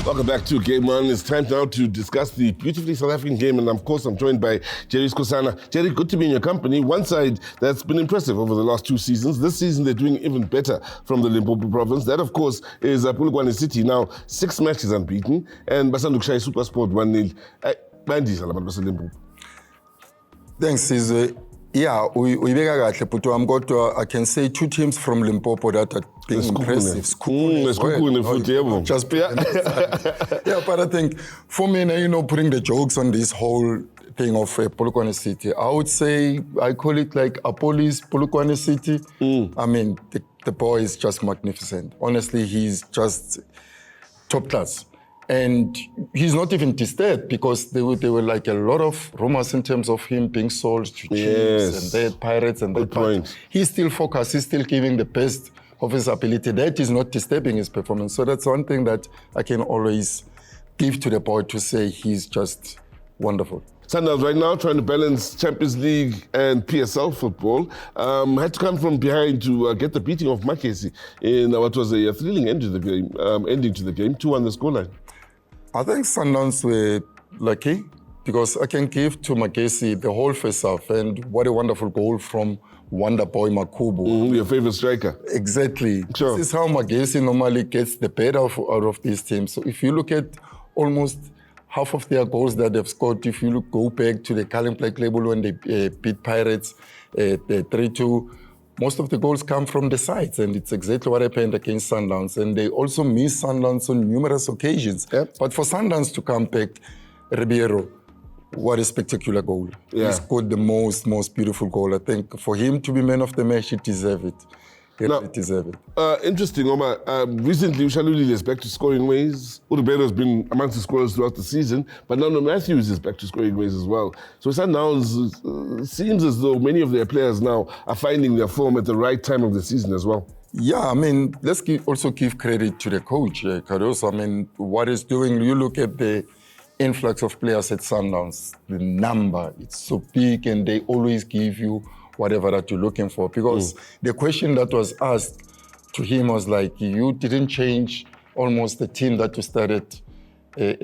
Welcome back to Game On. It's time now to discuss the beautifully South African game, and of course I'm joined by Jerry Skosana. Jerry, good to be in your company. One side that's been impressive over the last 2 seasons. This season they're doing even better from the Limpopo province. That, of course, is Polokwane City. Now 6 matches unbeaten, and Basandukushaya Super Sport 1-0. Thanks, Sizwe. Yeah, uyibeka kahle but kodwa I can say 2 teams from Limpopo that are being impressive. Sekhukune futhi yebo. Just yeah, but I think for me, putting the jokes on this whole thing of Polokwane City, I would say I call it like Appollis Polokwane City. I mean, the boy is just magnificent. Honestly, he's just top class. And he's not even disturbed because there were like a lot of rumors in terms of him being sold to Chiefs and their Pirates and that. But he's still focused. He's still giving the best of his ability. That is not disturbing his performance. So that's one thing that I can always give to the boy to say he's just wonderful. Sundowns right now trying to balance Champions League and PSL football. Had to come from behind to get the beating of Magesi in what was a thrilling ending to the game. 2-1 the scoreline. I think Sundowns were lucky because I can give to Magesi the whole face off, and what a wonderful goal from Wonder Boy Makubu. Your favorite striker. Exactly. Sure. This is how Magesi normally gets the better out of these teams. So if you look at almost half of their goals that they've scored, if you go back to the Calling Black Label when they beat Pirates 3-2, most of the goals come from the sides, and it's exactly what happened against Sundowns. And they also missed Sundowns on numerous occasions. Yep. But for Sundowns to come back, Riviero, what a spectacular goal. Yeah. He scored the most beautiful goal. I think for him to be man of the match, he deserves it. Interesting, Omar. Recently, Ushaluli is back to scoring ways. Riviero has been amongst the scorers throughout the season, but now Matthews is back to scoring ways as well. So Sundowns seems as though many of their players now are finding their form at the right time of the season as well. Yeah, I mean, let's also give credit to the coach, Caruso. I mean, what he's doing, you look at the influx of players at Sundowns, the number, it's so big, and they always give you whatever that you're looking for. Because the question that was asked to him was like, you didn't change almost the team that you started in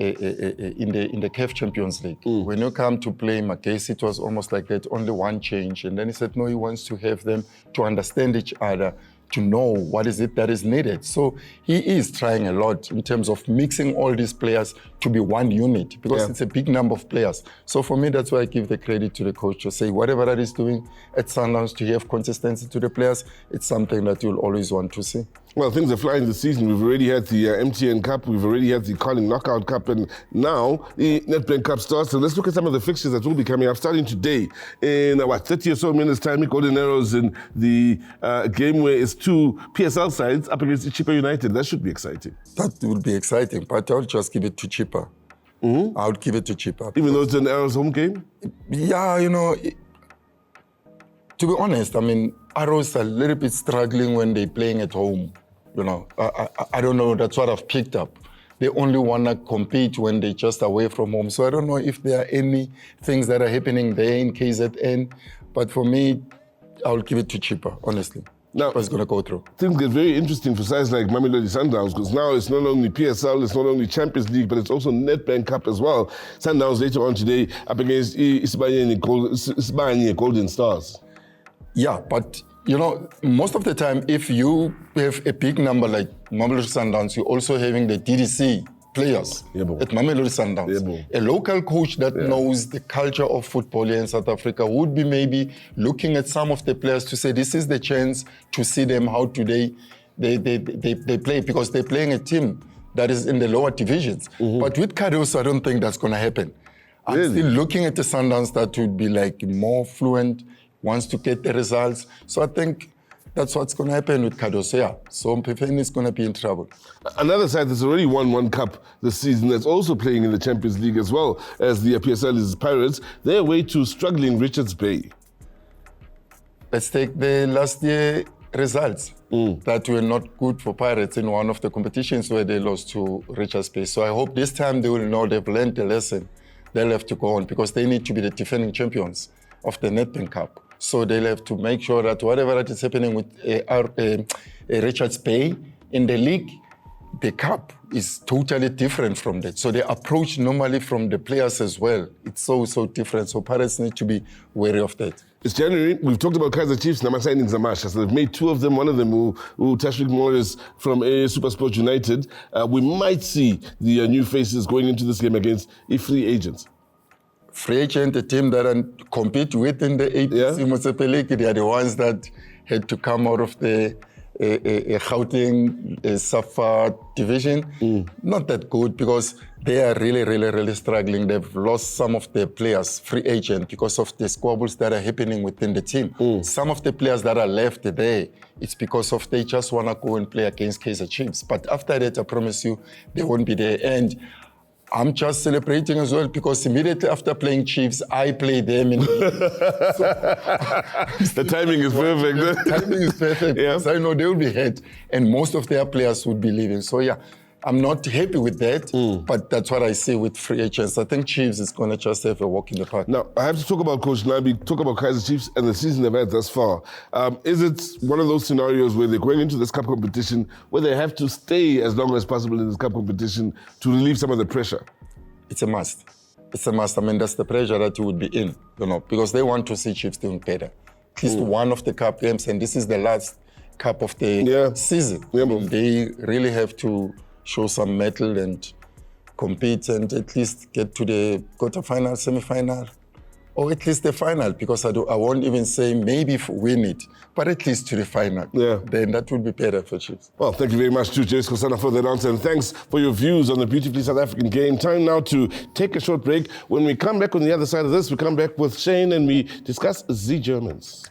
the CAF Champions League. When you come to play Magesi, it was almost like that, only one change. And then he said, no, he wants to have them to understand each other, to know what is it that is needed. So he is trying a lot in terms of mixing all these players to be one unit, because it's a big number of players. So for me, that's why I give the credit to the coach to say whatever that is doing at Sundowns to have consistency to the players, it's something that you'll always want to see. Well, things are flying this season. We've already had the MTN Cup, we've already had the Carling Knockout Cup, and now the Nedbank Cup starts. So let's look at some of the fixtures that will be coming up, starting today in 30 or so minutes time. Golden Arrows in the game where it's 2 PSL sides up against Chippa United. That should be exciting. That would be exciting, but I'll just give it to Chippa. I would give it to Chippa. Even though it's an Arrows home game? Yeah, to be honest, I mean, Arrows are a little bit struggling when they're playing at home. I don't know, that's what I've picked up. They only want to compete when they're just away from home. So I don't know if there are any things that are happening there in KZN. But for me, I'll give it to Chippa, honestly. Now, it's going to go through. Things get very interesting for sides like Mamelodi Sundowns, because now it's not only PSL, it's not only Champions League, but it's also Nedbank Cup as well. Sundowns later on today up against Isibanye Golden Stars. Yeah, but most of the time, if you have a big number like Mamelodi Sundowns, you're also having the DDC players at Mamelodi Sundowns. A local coach that knows the culture of football here in South Africa would be maybe looking at some of the players to say, this is the chance to see them how today they play, because they're playing a team that is in the lower divisions. But with Caruso, I don't think that's going to happen. I'm still looking at the Sundowns that would be like more fluent, wants to get the results. So I think that's what's going to happen with Caruso. So Mpefeni is going to be in trouble. Another side that's already won 1 cup this season, that's also playing in the Champions League as well as the PSL, is Pirates. They're away to struggling Richards Bay. Let's take the last year results that were not good for Pirates in one of the competitions where they lost to Richards Bay. So I hope this time they will know they've learned the lesson. They'll have to go on, because they need to be the defending champions of the Nedbank Cup. So they'll have to make sure that whatever that is happening with Richards Bay in the league, the cup is totally different from that. So the approach normally from the players as well, it's so different. So Pirates need to be wary of that. It's January. We've talked about Kaizer Chiefs. Now, my signings are Masha. So they've made two of them. One of them, Tashrik Morris from Supersport United. We might see the new faces going into this game against a free agent. Free agent, the team that I compete with in the APC Motsepe, they are the ones that had to come out of the Gauteng Safa division. Not that good because they are really struggling. They've lost some of their players, free agent, because of the squabbles that are happening within the team. Some of the players that are left there, it's because of they just want to go and play against Kaizer Chiefs. But after that, I promise you, they won't be there. And I'm just celebrating as well because immediately after playing Chiefs, I play them. The timing is perfect. The timing is perfect. Yeah. So I know they will be hurt and most of their players would be leaving. So yeah, I'm not happy with that, but that's what I see with free agents. I think Chiefs is going to just have a walk in the park. Now, I have to talk about Coach Nabi, talk about Kaizer Chiefs and the season they've had thus far. Is it one of those scenarios where they're going into this cup competition where they have to stay as long as possible in this cup competition to relieve some of the pressure? It's a must. It's a must. I mean, that's the pressure that you would be in, because they want to see Chiefs doing better. At least one of the cup games, and this is the last cup of the season. Yeah, they really have to show some mettle and compete and at least get to the quarterfinal, semi-final, or at least the final, because I won't even say maybe win it, but at least to the final. Yeah. Then that would be better for Chiefs. Well, thank you very much to Jace Kosana for that answer, and thanks for your views on the beautifully South African game. Time now to take a short break. When we come back on the other side of this, we come back with Shane and we discuss the Germans.